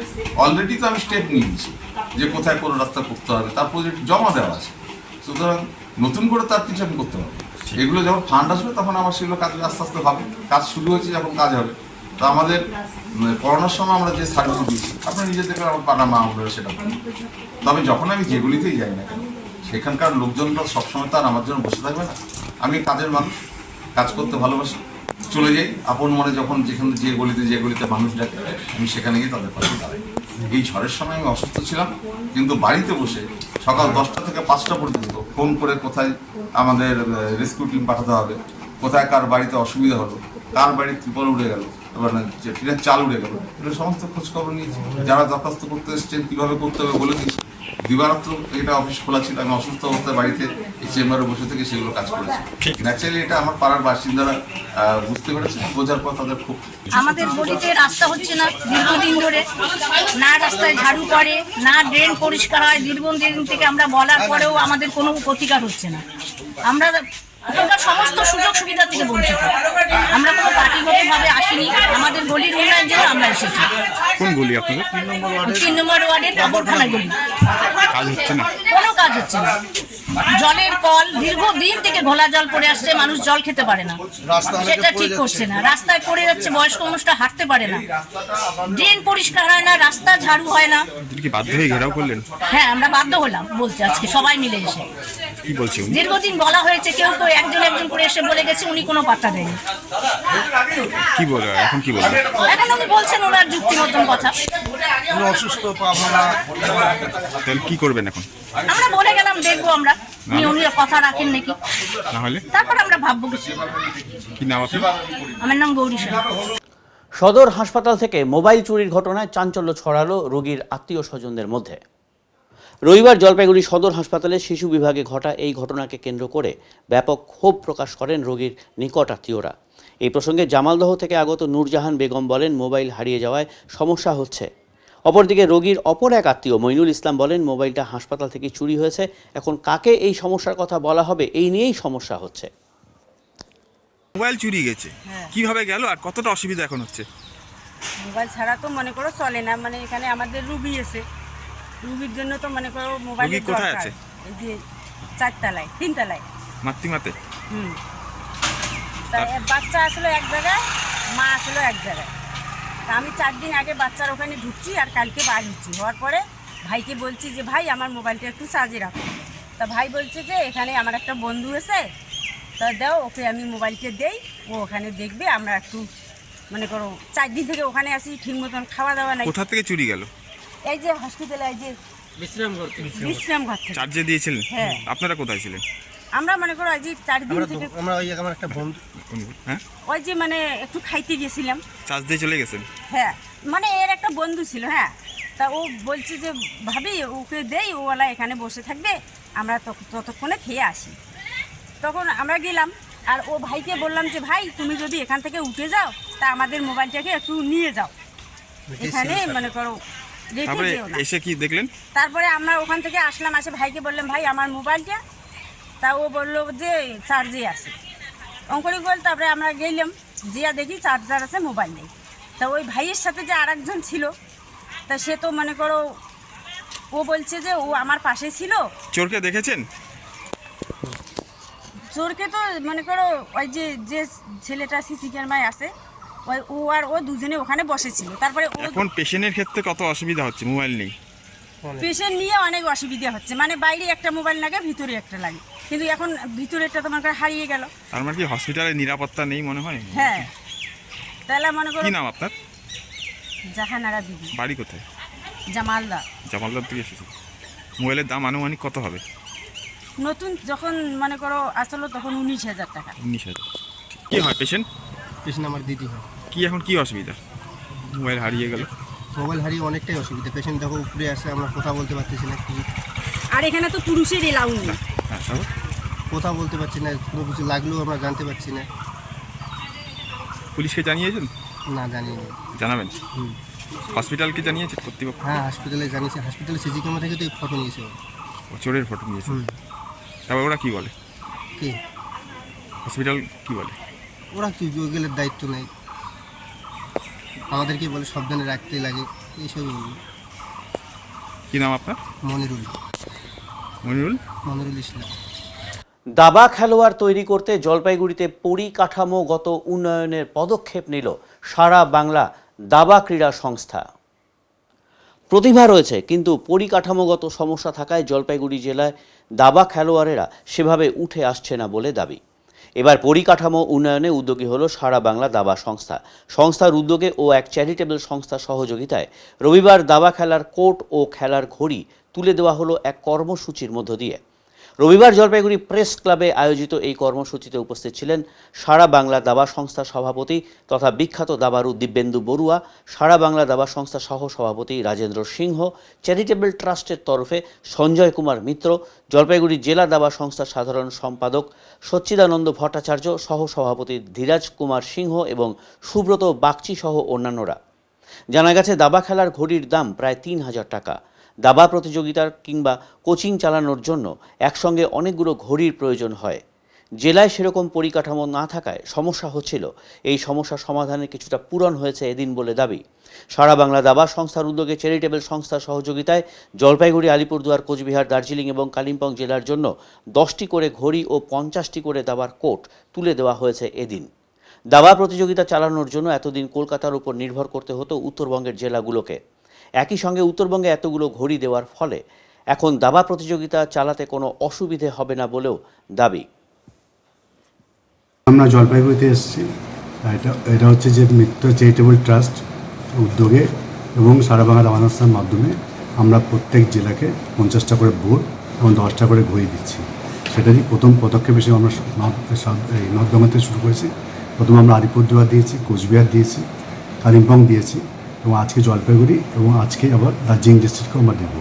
অলরেডি তো আমি স্টেপ নিয়ে নিয়েছি যে কোথায় কোনো রাস্তা করতে হবে, তার প্রজেক্ট জমা দেওয়া আছে। সুতরাং নতুন করে তার কিছু আমি করতে পারবো। এগুলো যখন ফান্ড আসবে তখন আমার সেগুলো কাজ আস্তে আস্তে হবে। কাজ শুরু হয়েছে, যখন কাজ হবে। তো আমাদের করোনার সময় আমরা যে সার্ভিস দিয়েছি আপনারা নিজে দেখলেন, আমার পাড়া মা আমরা সেটা। তবে যখন আমি যেগুলিতেই যাই না কেন, সেখানকার লোকজনরা সবসময় তো আর আমার জন্য বসে থাকবে না। আমি কাজের মানুষ, কাজ করতে ভালোবাসি, চলে যাই আপন মনে। যখন যেখানে যে গলিতে মানুষ ডাকে আমি সেখানে গিয়ে তাদের পাশে দাঁড়াই। এই ঝড়ের সময় আমি অসুস্থ ছিলাম, কিন্তু বাড়িতে বসে সকাল 10টা থেকে 5টা পর্যন্ত ফোন করে কোথায় আমাদের রেস্কিউ টিম পাঠাতে হবে, কোথায় কার বাড়িতে অসুবিধা হলো, কার বাড়ির ত্রিপল উড়ে গেল, যে ট্রেনের চাল উড়ে গেল, এগুলো সমস্ত খোঁজখবর নিয়েছি। যারা দরখাস্ত করতে এসছেন কীভাবে করতে হবে বলে দিয়েছি। দিবারাত্র এটা অফিস খোলা ছিল, আমি অসুস্থ অবস্থায় বাড়িতে এই চেম্বারে বসে থেকে সেগুলো কাজ করেছি। ন্যাচারালি এটা আমার পাড়ার বাসিন্দারা বুঝতে পেরেছে, বোঝার পর তাদের খুব। আমাদের গলিতে রাস্তা হচ্ছে না দীর্ঘদিন ধরে, না রাস্তায় ঝাড়ু করে, না ড্রেন পরিষ্কার হয়। দীর্ঘদিন থেকে আমরা বলার পরেও আমাদের কোনো প্রতিকার হচ্ছে না। আমরা এখানকার সমস্ত সুযোগ সুবিধা থেকে বঞ্চিত। আমরা কোনো পার্টিগতভাবে আসিনি, আমাদের গলির উন্নয়নের জন্য আমরা এসেছি। কোন গলি আপনাদের? 3 নম্বর ওয়ার্ডের কাপড়খানা গলি। কাজ হচ্ছে না, কোনো কাজ হচ্ছে না। জলের কল দীর্ঘদিন থেকে ঘোলা জল পড়ে আসছে, মানুষ জল খেতে পারে না, সেটা ঠিক করছে না। রাস্তায় পড়ে যাচ্ছে, বয়স্ক মানুষটা হাঁটতে পারে না, ড্রেন পরিষ্কার হয় না, রাস্তা ঝাড়ু হয় না। কি বাধ্য হয়ে ঘেরাও করলেন? হ্যাঁ, আমরা বাধ্য হলাম বলতে, আজকে সবাই মিলে এসে। কি বলছে? দীর্ঘদিন বলা হয়েছে, কেউ কেউ একজন করে এসে বলে গেছে, উনি কোনো পাত্তা দেয়নি। কি বলে এখন? কি বলবেন এখন উনি বলছেন ওনার যুক্তি মতন কথা। অসুস্থ, তাহলে কি করবেন এখন? আমরা বলে গেলাম, দেখবো আমরা উনি কথা রাখেন নাকি, না হলে তারপর আমরা ভাববো কিছু। কি নাম আপনার? আমার নাম গৌরী সাহা। সদর হাসপাতাল থেকে মোবাইল চুরির ঘটনায় চাঞ্চল্য ছড়ালো রোগীর আত্মীয় স্বজনদের মধ্যে। রবিবার জলপাইগুড়ি সদর হাসপাতালে শিশু বিভাগে ঘটা এই ঘটনাকে কেন্দ্র করে ব্যাপক ক্ষোভ প্রকাশ করেন রোগীর নিকট আত্মীয়রা। এই প্রসঙ্গে জামালদহ থেকে আগত নূরজাহান বেগম বলেন, মোবাইল হারিয়ে যাওয়ায় সমস্যা হচ্ছে। অপরদিকে রোগীর অপর এক আত্মীয় মইনুল ইসলাম বলেন, মোবাইলটা হাসপাতাল থেকে চুরি হয়েছে, এখন কাকে এই সমস্যার কথা বলা হবে এই নিয়েই সমস্যা হচ্ছে। মোবাইল চুরি গেছে, কিভাবে গেল আর কতটা অসুবিধা এখন হচ্ছে? মোবাইল ছাড়া তো মনে করো চলে না, মানে এখানে আমাদের রুগী এসে, রুগীর জন্য তো মনে করো মোবাইল কোথায় আছে? এই যে 4 তলায় 3 তলায় মাতৃমাতে। তাই বাচ্চা আসলো এক জায়গায়, মা আসলো এক জায়গায়। তা আমি 4 দিন আগে বাচ্চার ওখানে ঢুকছি আর কালকে বার হচ্ছি। হওয়ার পরে ভাইকে বলছি যে ভাই আমার মোবাইলটা একটু চার্জে রাখো। তা ভাই বলছে যে এখানে আমার একটা বন্ধু এসে, তা দাও ওকে আমি মোবাইলকে দেই, ও ওখানে দেখবে। আমরা একটু মনে করো 4 দিন থেকে ওখানে আসি, ঠিক মতন খাওয়া দাওয়া নাই। কোথা থেকে চুরি গেল? এই যে হসপিটালে, এই যে বিশ্রামঘর থেকে। চার্জে দিয়েছিলেন? হ্যাঁ। আপনারা কোথায় ছিলেন? আমরা মনে করো এই যে 4 দিন থেকে আমরা ওই আমার একটা বন্ধু, হ্যাঁ, ওই যে মানে একটু খাইতে গেছিলাম, চার্জ দিয়ে চলে গেছেন। হ্যাঁ, মানে এর একটা বন্ধু ছিল। হ্যাঁ, তা ও বলছে যে ভাবি ওকে দেই, ওওয়ালা এখানে বসে থাকবে, আমরা ততক্ষণে খেয়ে আসি। তখন আমরা গেলাম, আর ও ভাইকে বললাম যে ভাই তুমি যদি এখান থেকে উঠে যাও, তা আমাদের মোবাইলটাকে একটু নিয়ে যাও, এখানে মনে করো রেখে যেও না। এসে কি দেখলেন? তারপরে আমরা ওখান থেকে আসলাম, আসে ভাইকে বললাম ভাই আমার মোবাইলটা, তা ও বললো যে চার্জে আছে। অঙ্করি বল, তারপরে আমরা গেলাম, জিয়া দেখি চার্জার আছে, মোবাইল নেই। তা ওই ভাইয়ের সাথে যে আরেকজন ছিল, তা সে তো মনে করো ও বলছে যে ও আমার পাশে ছিল। চোরকে দেখেছেন? চোরকে তো মনে করো ওই যে ছেলেটা সিসি ক্যামেরায় আছে, ওই ও আর ও দুজনে ওখানে বসেছিল। তারপরে এখন পেশেন্টের ক্ষেত্রে কত অসুবিধা হচ্ছে, মোবাইল নেই। পেশেন্ট নিয়ে অনেক অসুবিধা হচ্ছে, মানে বাইরে একটা মোবাইল লাগে, ভিতরে একটা লাগে, কিন্তু এখন ভিতরেরটা তোমার হারিয়ে গেল। তার মানে কি হসপিটালে নিরাপত্তা নেই মনে হয়? হ্যাঁ, তাহলে মনে করো। কি নাম আপনার? জাহানারা বিবি। বাড়ি কোথায়? জামালদা। জামালদার থেকে এসেছে। মোবাইলের দাম আনুমানিক কত হবে? নতুন যখন মনে করো আসলো তখন 19,000 টাকা। 19,000। কি হয় পেশেন্ট? পেশেন্ট আমার দিদি হয়। কি এখন কি অসুবিধা? মোবাইল হারিয়ে গেল। মোবাইল হারিয়ে অনেকটাই অসুবিধা। পেশেন্ট দেখো উপরে আসে, আমরা কথা বলতে পারতেছি না। আর এখানে তো পুরুষের এলাউ নেই। হ্যাঁ, তারপর কথা বলতে পারছি না, কোনো কিছু লাগলেও আমরা জানতে পারছি না। পুলিশকে জানিয়েছেন? না, জানিনি। জানাবেন? হসপিটালকে জানিয়েছে কর্তৃপক্ষ? হ্যাঁ, হসপিটালে জানিয়েছি। হসপিটালে সিসি ক্যামেরা থেকে তো এই ফটো নিয়েছে। ও চোরের ফটো নিয়েছে। তারপর ওরা কি বলে? কি হসপিটাল কি বলে? ওরা কি ওগুলোর দায়িত্ব নেই, আমাদেরকে বলে সাবধানে রাখতে লাগে এইসব। কি নাম আপনার? মনিরুল। মনিরুল ইসলাম। দাবা খেলোয়াড় তৈরি করতে জলপাইগুড়িতে পরিকাঠামোগত উন্নয়নের পদক্ষেপ নিল সারা বাংলা দাবা ক্রীড়া সংস্থা। প্রতিভা রয়েছে, কিন্তু পরিকাঠামোগত সমস্যা থাকায় জলপাইগুড়ি জেলায় দাবা খেলোয়াড়েরা সেভাবে উঠে আসছে না বলে দাবি। এবার পরিকাঠামো উন্নয়নে উদ্যোগী হলো সারা বাংলা দাবা সংস্থা। সংস্থার উদ্যোগে ও এক চ্যারিটেবল সংস্থার সহযোগিতায় রবিবার দাবা খেলার কোর্ট ও খেলার ঘড়ি তুলে দেওয়া হলো এক কর্মসূচির মধ্য দিয়ে। রবিবার জলপাইগুড়ি প্রেস ক্লাবে আয়োজিত এই কর্মসূচিতে উপস্থিত ছিলেন সারা বাংলা দাবা সংস্থার সভাপতি তথা বিখ্যাত দাবারু দিব্যেন্দু বড়ুয়া, সারা বাংলা দাবা সংস্থার সহ সভাপতি রাজেন্দ্র সিংহ, চ্যারিটেবল ট্রাস্টের তরফে সঞ্জয় কুমার মিত্র, জলপাইগুড়ি জেলা দাবা সংস্থার সাধারণ সম্পাদক সচ্চিদানন্দ ভট্টাচার্য, সহ সভাপতি ধীরাজ কুমার সিংহ এবং সুব্রত বাগচি সহ অন্যান্যরা। জানা গেছে দাবা খেলার ঘড়ির দাম প্রায় 3,000 টাকা। দাবা প্রতিযোগিতার কিংবা কোচিং চালানোর জন্য একসঙ্গে অনেকগুলো ঘড়ির প্রয়োজন হয়। জেলায় সেরকম পরিকাঠামো না থাকায় সমস্যা হচ্ছিল। এই সমস্যা সমাধানের কিছুটা পূরণ হয়েছে এদিন বলে দাবি। সারা বাংলা দাবা সংস্থার উদ্যোগে চ্যারিটেবল সংস্থার সহযোগিতায় জলপাইগুড়ি, আলিপুরদুয়ার, কোচবিহার, দার্জিলিং এবং কালিম্পং জেলার জন্য 10টি করে ঘড়ি ও 50টি করে দাবার কোর্ট তুলে দেওয়া হয়েছে এদিন। দাবা প্রতিযোগিতা চালানোর জন্য এতদিন কলকাতার উপর নির্ভর করতে হতো উত্তরবঙ্গের জেলাগুলোকে। একই সঙ্গে উত্তরবঙ্গে এতগুলো ঘড়ি দেওয়ার ফলে এখন দাবা প্রতিযোগিতা চালাতে কোনো অসুবিধে হবে না বলেও দাবি। আমরা জলপাইগুড়িতে এসেছি। এটা হচ্ছে যে মিত্র চ্যারিটেবল ট্রাস্ট উদ্যোগে এবং সারা বাংলা দাবা সংস্থার মাধ্যমে আমরা প্রত্যেক জেলাকে 50টা করে বোর্ড এবং 10টা করে ঘড়ি দিচ্ছি। সেটারই প্রথম পদক্ষেপ হিসেবে আমরা নর্থ বেঙ্গল শুরু করেছি। প্রথমে আমরা আলিপুরদুয়ার দিয়েছি, কোচবিহার দিয়েছি, কালিম্পং দিয়েছি এবং আজকে জলপাইগুড়ি এবং আজকে আবার দার্জিলিং ডিস্ট্রিক্টকেও আমরা দেবো,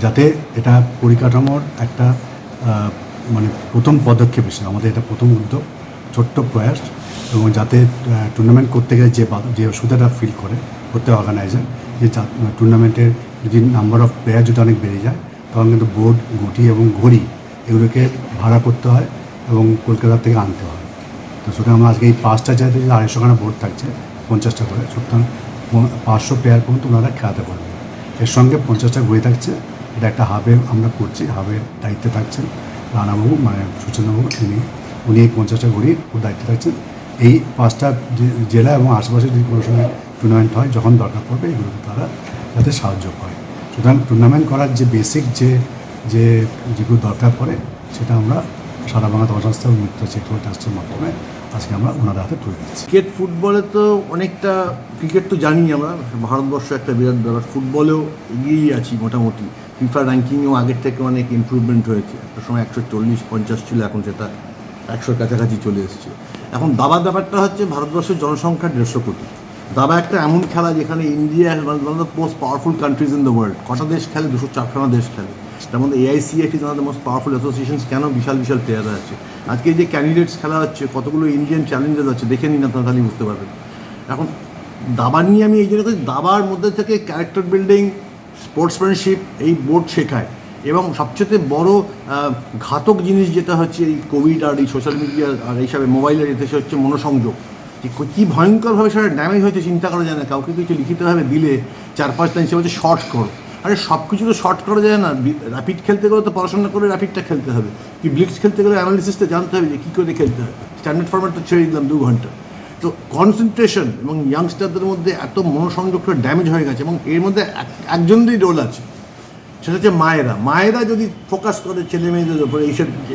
যাতে এটা পরিকাঠামোর একটা মানে প্রথম পদক্ষেপ হিসেবে আমাদের এটা প্রথম উদ্যোগ, ছোট্ট প্রয়াস, এবং যাতে টুর্নামেন্ট করতে গেলে যে অসুবিধাটা ফিল করে প্রত্যেক অর্গানাইজার, যে টুর্নামেন্টের যদি নাম্বার অফ প্লেয়ার যদি অনেক বেড়ে যায় তখন কিন্তু বোর্ড, গুটি এবং ঘড়ি এগুলোকে ভাড়া করতে হয় এবং কলকাতা থেকে আনতে হয়। তো সুতরাং আমরা আজকে এই 5টা জায়গাতে যে 250খানা বোর্ড থাকছে 50টা করে, সুতরাং 500 প্লেয়ার পর্যন্ত ওনারা খেলাতে পারবেন। এর সঙ্গে 50টা ঘড়ি থাকছে। এটা একটা হাবে আমরা করছি, হাবের দায়িত্বে থাকছেন রানাবাবু, মানে সূচনাবাবু, উনি এই 50টা ঘড়ির দায়িত্বে থাকছেন। এই 5টা জেলা এবং আশেপাশে যদি কোনো সময় টুর্নামেন্ট হয়, যখন দরকার পড়বে এগুলোকে তারা যাতে সাহায্য করে। সুতরাং টুর্নামেন্ট করার যে বেসিক যেগুলো দরকার পড়ে সেটা আমরা সারা বাংলা দাবা সংস্থা এবং মিত্র চ্যারিটেবল ট্রাস্টের মাধ্যমে আজকে আমরা ওনাদের হাতে তুলে দিচ্ছি। ক্রিকেট ফুটবলে তো অনেকটা, ক্রিকেট তো জানি আমরা, ভারতবর্ষ একটা বিরাট ব্যাপার, ফুটবলেও এগিয়েই আছি মোটামুটি। ফিফা র্যাঙ্কিংয়েও আগের থেকে অনেক ইমপ্রুভমেন্ট হয়েছে। একটা সময় 140-50 ছিল, এখন সেটা 100-র কাছাকাছি চলে এসেছে। এখন দাবার ব্যাপারটা হচ্ছে ভারতবর্ষের জনসংখ্যা 150 কোটি। দাবা একটা এমন খেলা যেখানে India one of the most powerful countries in the world. কটা দেশ খেলে? 204খানা দেশ খেলে। তার মধ্যে AICF is one of the most powerful associations. কেন? বিশাল বিশাল প্লেয়াররা আছে। আজকে যে ক্যান্ডিডেটস খেলা হচ্ছে, কতগুলো ইন্ডিয়ান চ্যালেঞ্জার্স আছে, দেখে নিন আপনারা, তাহলে বুঝতে পারবেন। এখন দাবা নিয়ে আমি এই জন্য দাবার মধ্যে থেকে ক্যারেক্টার বিল্ডিং, স্পোর্টসম্যানশিপ এই বোর্ড শেখায়। এবং সবচেয়ে বড় ঘাতক জিনিস যেটা হচ্ছে এই কোভিড আর এই সোশ্যাল মিডিয়া আর এইসবে মোবাইলের এতে হচ্ছে মনোসংযোগ। কী ভয়ঙ্করভাবে সেটা ড্যামেজ হয়েছে চিন্তা করা যায় না। কাউকে কিছু লিখিতভাবে দিলে 4-5 লাইন সে হচ্ছে শর্ট করো। আরে সব কিছু তো শর্ট করা যায় না। র্যাপিড খেলতে গেলে তো পড়াশোনা করে র্যাপিডটা খেলতে হবে, কি ব্লিটস খেলতে গেলে অ্যানালিসিসটা জানতে হবে যে কী করে খেলতে হবে। স্ট্যান্ডার্ড ফরম্যাটটা ছেড়ে দিলাম 2 ঘন্টা। তো কনসেন্ট্রেশন এবং ইয়াংস্টারদের মধ্যে এত মনোসংযোগটা ড্যামেজ হয়ে গেছে। এবং এর মধ্যে একজনেরই রোল আছে, সেটা হচ্ছে মায়েরা যদি ফোকাস করে ছেলে মেয়েদের উপরে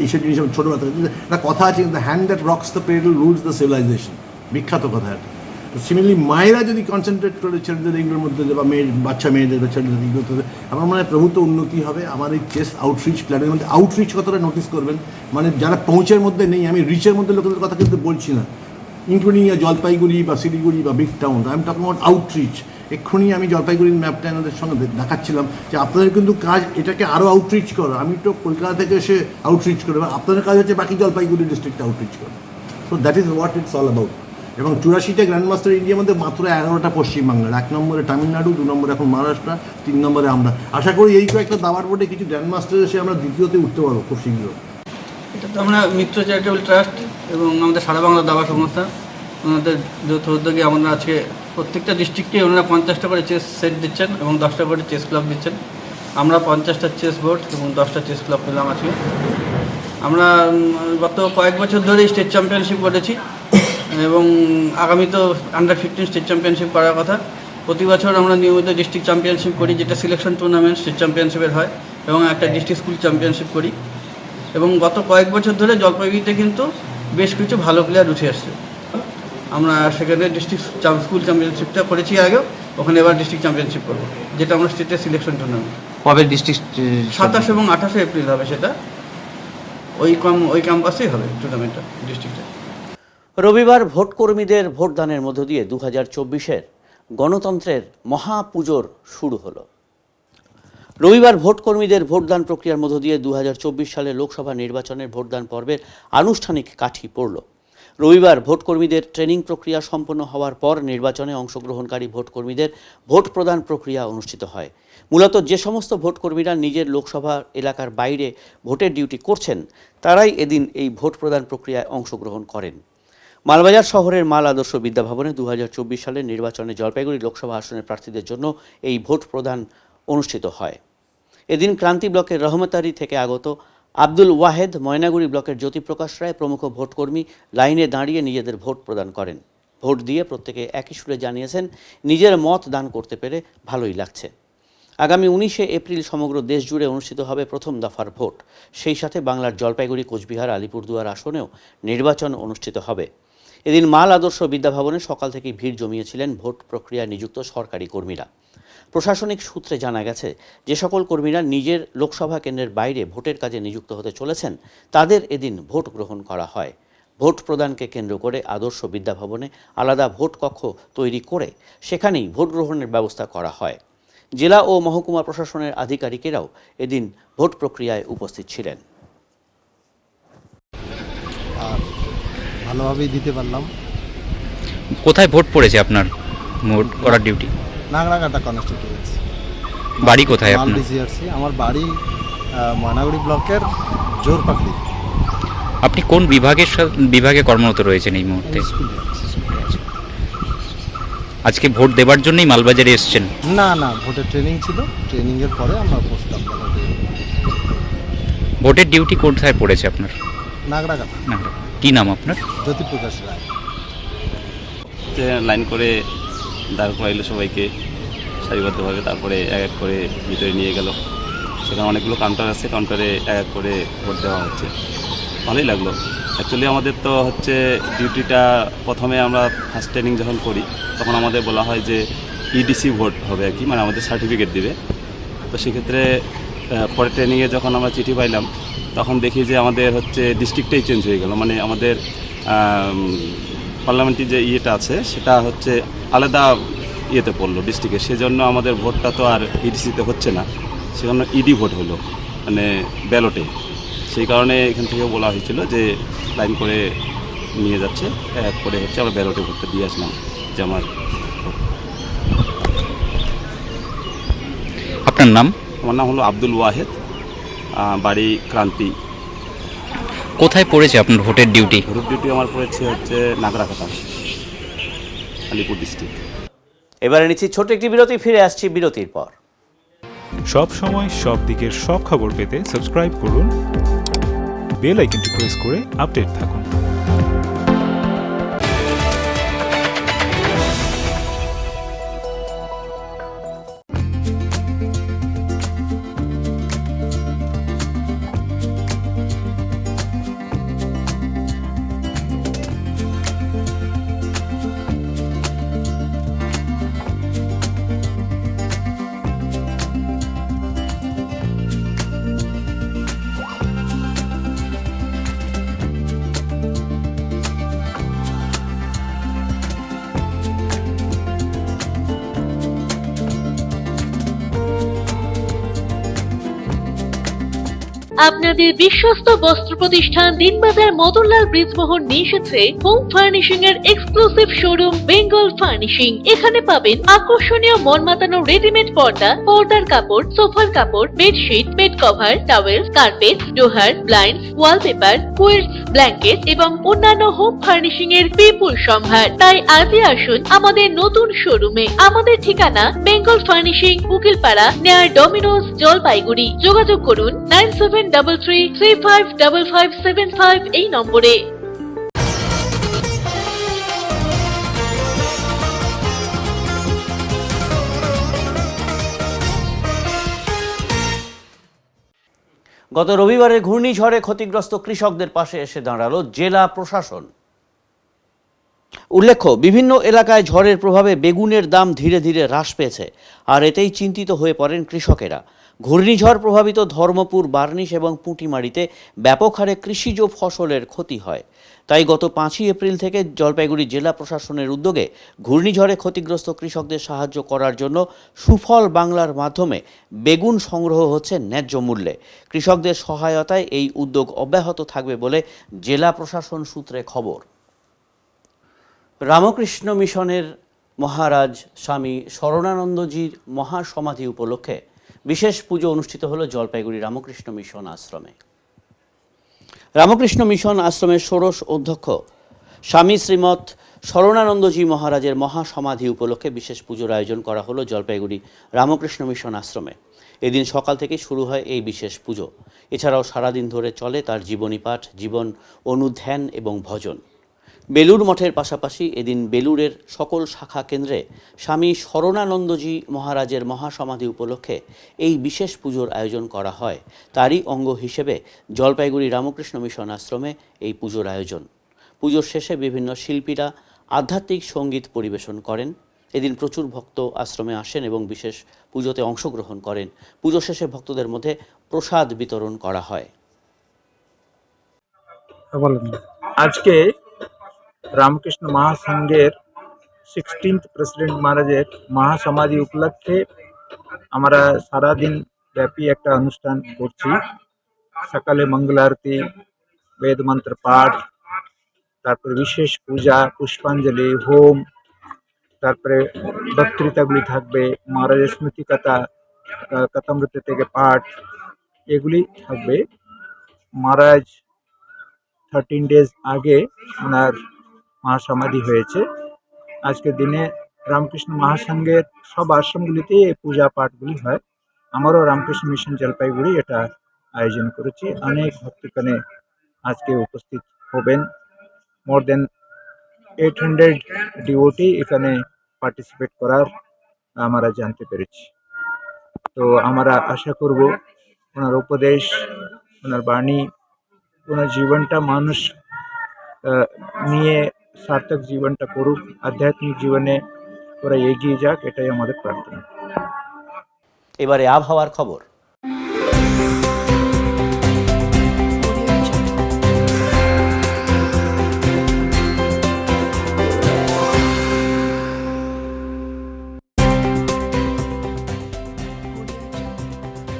এইসব জিনিস। ছোটো কথা একটা কথা আছে, the hand that rocks the pedal rules the civilization, বিখ্যাত কথা এটা। তো সিমিলারলি মায়েরা যদি কনসেন্ট্রেট করে ছেলেদের এইগুলোর মধ্যে বা বাচ্চা মেয়েদের বা ছেলেদের এইগুলোতে, আমার মনে হয় প্রভূত উন্নতি হবে। আমার এই চেস আউটরিচ প্ল্যানের মধ্যে আউটরিচ কথাটা নোটিস করবেন, মানে যারা পৌঁছের মধ্যে নেই, আমি রিচের মধ্যে লোকেদের কথা কিন্তু বলছি না, ইনক্লুডিং জলপাইগুড়ি বা শিলিগুড়ি বা big town, I am talking about outreach. এক্ষুনি আমি জলপাইগুড়ির ম্যাপটা এনাদের সঙ্গে দেখাচ্ছিলাম যে আপনাদের কিন্তু কাজ এটাকে আরও আউটরিচ করো। আমি তো কলকাতা থেকে এসে আউটরিচ করবো, আপনাদের কাজ হচ্ছে বাকি জলপাইগুড়ি ডিস্ট্রিক্টে আউটরিচ করো। So that is what it's all about. এবং 84টা গ্র্যান্ডমাস্টার ইন্ডিয়ার মধ্যে মাত্র 11টা পশ্চিমবাংলার, 1 নম্বরে তামিলনাড়ু, 2 নম্বরে এখন মহারাষ্ট্র, 3 নম্বরে আমরা। আশা করি এই কয়েকটা দাবার বোর্ডে কিছু গ্র্যান্ডমাস্টার এসে আমরা দ্বিতীয়তে উঠতে পারবো খুব শীঘ্র। এটা তো আমরা মিত্র চ্যারিটেবল ট্রাস্ট এবং আমাদের সারা বাংলা দাবা সংস্থা, ওনাদের যৌথ উদ্যোগে আমরা আজকে প্রত্যেকটা ডিস্ট্রিক্টে ওনারা 50টা করে চেস সেট দিচ্ছেন এবং 10টা করে চেস ক্লাব দিচ্ছেন। আমরা 50টা চেস বোর্ড এবং 10টা চেস ক্লাব পেলাম আজকে। আমরা গত কয়েক বছর ধরেই স্টেট চ্যাম্পিয়নশিপ করেছি এবং আগামী তো আন্ডার-15 স্টেট চ্যাম্পিয়নশিপ করার কথা। প্রতি বছর আমরা নিয়মিত ডিস্ট্রিক্ট চ্যাম্পিয়নশিপ করি, যেটা সিলেকশন টুর্নামেন্ট স্টেট চ্যাম্পিয়নশিপের হয়, এবং একটা ডিস্ট্রিক্ট স্কুল চ্যাম্পিয়নশিপ করি। এবং গত কয়েক বছর ধরে জলপাইগুড়িতে কিন্তু বেশ কিছু ভালো প্লেয়ার উঠে আসছে। আমরা সেখানে ডিস্ট্রিক্ট স্কুল চ্যাম্পিয়নশিপটা করেছি আগেও, ওখানে এবার ডিস্ট্রিক্ট চ্যাম্পিয়নশিপ করবো, যেটা আমরা স্টেটের সিলেকশন টুর্নামেন্ট। কবে ডিস্ট্রিক্ট? 27 এবং 28 এপ্রিল হবে, সেটা ওই ক্যাম্পাসেই হবে টুর্নামেন্টটা ডিস্ট্রিক্টে। রবিবার ভোটকর্মীদের ভোটদানের মধ্য দিয়ে 2024-এর গণতন্ত্রের মহাপুজোর শুরু হলো। রবিবার ভোটকর্মীদের ভোটদান প্রক্রিয়ার মধ্য দিয়ে 2024 সালের লোকসভা নির্বাচনের ভোটদান পর্বের আনুষ্ঠানিক কাঠি পড়ল। রবিবার ভোটকর্মীদের ট্রেনিং প্রক্রিয়া সম্পন্ন হওয়ার পর নির্বাচনে অংশগ্রহণকারী ভোটকর্মীদের ভোট প্রদান প্রক্রিয়া অনুষ্ঠিত হয়। মূলত যে সমস্ত ভোটকর্মীরা নিজের লোকসভা এলাকার বাইরে ভোটের ডিউটি করছেন, তারাই এদিন এই ভোট প্রদান প্রক্রিয়ায় অংশগ্রহণ করেন। মালবাজার শহরের মাল আদর্শ বিদ্যাভবনে 2024 সালের নির্বাচনে জলপাইগুড়ি লোকসভা আসনের প্রার্থীদের জন্য এই ভোট প্রদান অনুষ্ঠিত হয়। এদিন ক্রান্তি ব্লকের রহমতারি থেকে আগত আব্দুল ওয়াহেদ, ময়নাগুড়ি ব্লকের জ্যোতিপ্রকাশ রায় প্রমুখ ভোটকর্মী লাইনে দাঁড়িয়ে নিজেদের ভোট প্রদান করেন। ভোট দিয়ে প্রত্যেকে একই সুরে জানিয়েছেন নিজের মত দান করতে পেরে ভালোই লাগছে। আগামী 19 এপ্রিল সমগ্র দেশ জুড়ে অনুষ্ঠিত হবে প্রথম দফার ভোট। সেই সাথে বাংলার জলপাইগুড়ি, কোচবিহার, আলিপুরদুয়ার আসনেও নির্বাচন অনুষ্ঠিত হবে। এদিন মাল আদর্শ বিদ্যাভবনে সকাল থেকে ভিড় জমিয়েছিলেন ভোট প্রক্রিয়ায় নিযুক্ত সরকারি কর্মীরা। প্রশাসনিক সূত্রে জানা গেছে, যে সকল কর্মীরা নিজের লোকসভা কেন্দ্রের বাইরে ভোটের কাজে নিযুক্ত হতে চলেছেন, তাদের এদিন ভোট গ্রহণ করা হয়। ভোট প্রদানকে কেন্দ্র করে আদর্শ বিদ্যাভবনে আলাদা ভোট কক্ষ তৈরি করে সেখানেই ভোট গ্রহণের ব্যবস্থা করা হয়। জেলা ও মহকুমা প্রশাসনের আধিকারিকেরাও এদিন ভোট প্রক্রিয়ায় উপস্থিত ছিলেন। ভালোভাবেই দিতে পারলাম। কোথায় ভোট পড়েছে আপনার ভোট করার ডিউটি? নাগরাকাটা কনস্টিটিউয়েন্সি। বাড়ি কোথায় আপনার? ডিসিআরসি। আমার বাড়ি ময়নাগুড়ি ব্লকের জোরপাকড়ি। আপনি কোন বিভাগে কর্মরত রয়েছেন এই মুহূর্তে? আজকে ভোট দেবার জন্যই মালবাজারে এসেছেন? না না, ভোটের ট্রেনিং ছিল, ট্রেনিংয়ের পরে আমরা বসলাম। ভোটের ডিউটি কোথায় পড়েছে আপনার? নাগরাকাটা। কি নাম আপনার? জ্যোতিপ্রকাশ রায়। লাইন করে দাঁড় করাইলো সবাইকে সারিবদ্ধভাবে, তারপরে এক এক করে ভিতরে নিয়ে গেল। সেখানে অনেকগুলো কাউন্টার আছে, কাউন্টারে এক এক করে ভোট দেওয়া হচ্ছে। ভালোই লাগলো। অ্যাকচুয়ালি আমাদের তো হচ্ছে ডিউটিটা প্রথমে আমরা ফার্স্ট ট্রেনিং যখন করি তখন আমাদের বলা হয় যে ইডিসি ভোট হবে আর কি, মানে আমাদের সার্টিফিকেট দিবে। তো সেক্ষেত্রে পরে ট্রেনিংয়ে যখন আমরা চিঠি পাইলাম তখন দেখি যে আমাদের হচ্ছে ডিস্ট্রিক্টটাই চেঞ্জ হয়ে গেল, মানে আমাদের পার্লামেন্টারি যে ইয়েটা আছে সেটা হচ্ছে আলাদা ইয়েতে পড়লো ডিস্ট্রিক্টে। সেজন্য আমাদের ভোটটা তো আর ইডিসিতে হচ্ছে না, সেজন্য ইডি ভোট হলো, মানে ব্যালটে। সেই কারণে এখান থেকে বলা হয়েছিল যে লাইন করে নিয়ে যাচ্ছে, এক করে হচ্ছে আমরা ব্যালটে ভোটটা দিয়ে আসলাম যে আমার। আপনার নাম? আমার নাম হলো আব্দুল ওয়াহেদ, বাড়ি ক্রান্তি। কোথায় পড়েছে আপনার ভোটের ডিউটি? ভোটের ডিউটি আমার পড়েছে হচ্ছে নাগরাকাটা, আলিপুর ডিস্ট্রিক্ট। এবারে নিচ্ছি ছোট একটি বিরতি, ফিরে আসছি বিরতির পর। সব সময় সব দিকের সব খবর পেতে সাবস্ক্রাইব করুন, বেল আইকনটি প্রেস করে আপডেট থাকুন। আপনাদের বিশ্বস্ত বস্ত্র প্রতিষ্ঠান দিনবাজার মদনলাল ব্রিজমোহন নিয়ে এসেছে হোম ফার্নিশিং এর এক্সক্লুসিভ শোরুম বেঙ্গল ফার্নিশিং। এখানে পাবেন আকর্ষণীয় মন মাতানো রেডিমেড পর্দা, পর্দার কাপড়, সোফার কাপড়, bedsheet, bed cover, towel, carpet, ডোহার, ব্লাইন্ডস, ওয়ালপেপার, কুইলস, ব্ল্যাঙ্কেট এবং অন্যান্য হোম ফার্নিশিং এর বিপুল সম্ভার। তাই আজই আসুন আমাদের নতুন শোরুমে। আমাদের ঠিকানা বেঙ্গল ফার্নিশিং, উকিলপাড়া, নেয়ার ডমিনোজ, জলপাইগুড়ি। যোগাযোগ করুন 9733355575 এই নম্বরে। গত রবিবারে ঘূর্ণিঝড়ে ক্ষতিগ্রস্ত কৃষকদের পাশে এসে দাঁড়ালো জেলা প্রশাসন। উল্লেখ্য, বিভিন্ন এলাকায় ঝড়ের প্রভাবে বেগুনের দাম ধীরে ধীরে হ্রাস পেয়েছে, আর এতেই চিন্তিত হয়ে পড়েন কৃষকেরা। ঘূর্ণিঝড় প্রভাবিত ধর্মপুর, বার্নিশ এবং পুঁটিমারিতে ব্যাপক হারে কৃষিজ ফসলের ক্ষতি হয়। তাই গত 5ই এপ্রিল থেকে জলপাইগুড়ি জেলা প্রশাসনের উদ্যোগে ঘূর্ণিঝড়ে ক্ষতিগ্রস্ত কৃষকদের সাহায্য করার জন্য সুফল বাংলার মাধ্যমে বেগুন সংগ্রহ হচ্ছে ন্যায্য মূল্যে। কৃষকদের সহায়তায় এই উদ্যোগ অব্যাহত থাকবে বলে জেলা প্রশাসন সূত্রে খবর। রামকৃষ্ণ মিশনের মহারাজ স্বামী শরণানন্দজির মহাসমাধি উপলক্ষে বিশেষ পুজো অনুষ্ঠিত হলো জলপাইগুড়ি রামকৃষ্ণ মিশন আশ্রমে। রামকৃষ্ণ মিশন আশ্রমের ষোড়শ অধ্যক্ষ স্বামী শ্রীমৎ শরণানন্দজি মহারাজের মহাসমাধি উপলক্ষে বিশেষ পুজোর আয়োজন করা হলো জলপাইগুড়ি রামকৃষ্ণ মিশন আশ্রমে। এদিন সকাল থেকে শুরু হয় এই বিশেষ পুজো। এছাড়াও সারাদিন ধরে চলে তার জীবনী পাঠ, জীবন অনুধ্যান এবং ভজন। বেলুর মঠের পাশাপাশি এদিন বেলুরের সকল শাখা কেন্দ্রে স্বামী শরণানন্দজি মহারাজের মহাসমাধি উপলক্ষে এই বিশেষ পুজোর আয়োজন করা হয়। তারই অঙ্গ হিসেবে জলপাইগুড়ি রামকৃষ্ণ মিশন আশ্রমে এই পুজোর আয়োজন। পুজোর শেষে বিভিন্ন শিল্পীরা আধ্যাত্মিক সঙ্গীত পরিবেশন করেন। এদিন প্রচুর ভক্ত আশ্রমে আসেন এবং বিশেষ পুজোতে অংশগ্রহণ করেন। পুজো শেষে ভক্তদের মধ্যে প্রসাদ বিতরণ করা হয়। আজকে রামকৃষ্ণ মহাসংঘের 16th প্রেসিডেন্ট মহারাজের মহাসমাধি উপলক্ষে আমরা সারাদিন ব্যাপী একটা অনুষ্ঠান করছি। সকালে মঙ্গল আরতি, বেদ মন্ত্র পাঠ, তারপরে বিশেষ পূজা, পুষ্পাঞ্জলি, হোম, তারপরে বক্তৃতাগুলি থাকবে, মহারাজের স্মৃতি কথা, কথামৃত থেকে পাঠ, এগুলি থাকবে। মহারাজ 13 days আগে ওনার মহাসমাধি হয়েছে। আজকের দিনে রামকৃষ্ণ মহাসংঘের সব আশ্রমগুলিতে এই পূজা পাঠগুলি হয়। আমারও রামকৃষ্ণ মিশন জলপাইগুড়ি এটা আয়োজন করেছি। অনেক ভক্তগণে আজকে উপস্থিত হবেন। মোর দেন 800 ডিওটি এখানে পার্টিসিপেট করার আমরা জানতে পেরেছি। তো আমরা আশা করব ওনার উপদেশ, ওনার বাণী, ওনার জীবনটা মানুষ নিয়ে সার্থক জীবনটা করুক, আধ্যাত্মিক জীবনে ওরা এগিয়ে যাক, এটাই আমাদের প্রার্থনা। এবারে আবহাওয়ার খবর।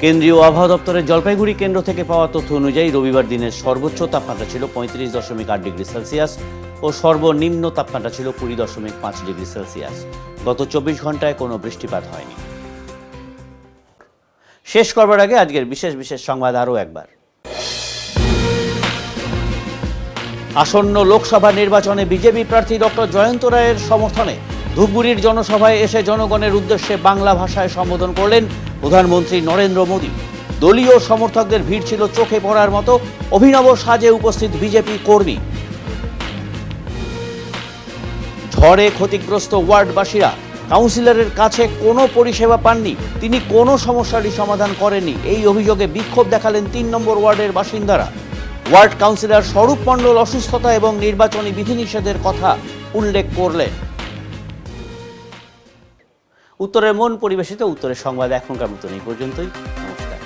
কেন্দ্রীয় আবহাওয়া দপ্তরের জলপাইগুড়ি কেন্দ্র থেকে পাওয়া তথ্য অনুযায়ী রবিবার দিনের সর্বোচ্চ তাপমাত্রা ছিল 35.8 ডিগ্রি সেলসিয়াস ও সর্বনিম্ন তাপমাত্রা ছিল 20.5 ডিগ্রি সেলসিয়াস। গত 24 ঘন্টায় কোনো বৃষ্টিপাত হয়নি। শেষ করবার আগে আজকের বিশেষ বিশেষ সংবাদ আরও একবার। আসন্ন লোকসভা নির্বাচনে বিজেপি প্রার্থী ডক্টর জয়ন্ত রায়ের সমর্থনে ধূপগুড়ির জনসভায় এসে জনগণের উদ্দেশ্যে বাংলা ভাষায় সম্বোধন করলেন প্রধানমন্ত্রী নরেন্দ্র মোদী। দলীয় সমর্থকদের ভিড় ছিল চোখে পড়ার মতো। অভিনব সাজে উপস্থিত বিজেপি কর্মী। ঝড়ে ক্ষতিগ্রস্ত ওয়ার্ডবাসীরা কাউন্সিলরের কাছে কোনো পরিষেবা পাননি, তিনি কোনো সমস্যারই সমাধান করেননি, এই অভিযোগে বিক্ষোভ দেখালেন 3 নম্বর ওয়ার্ডের বাসিন্দারা। ওয়ার্ড কাউন্সিলর স্বরূপ মণ্ডল অসুস্থতা এবং নির্বাচনী বিধিনিষেধের কথা উল্লেখ করলেন। উত্তরের মন পরিবেশিত উত্তরের সংবাদ এখনকার মতন এই পর্যন্তই। নমস্কার।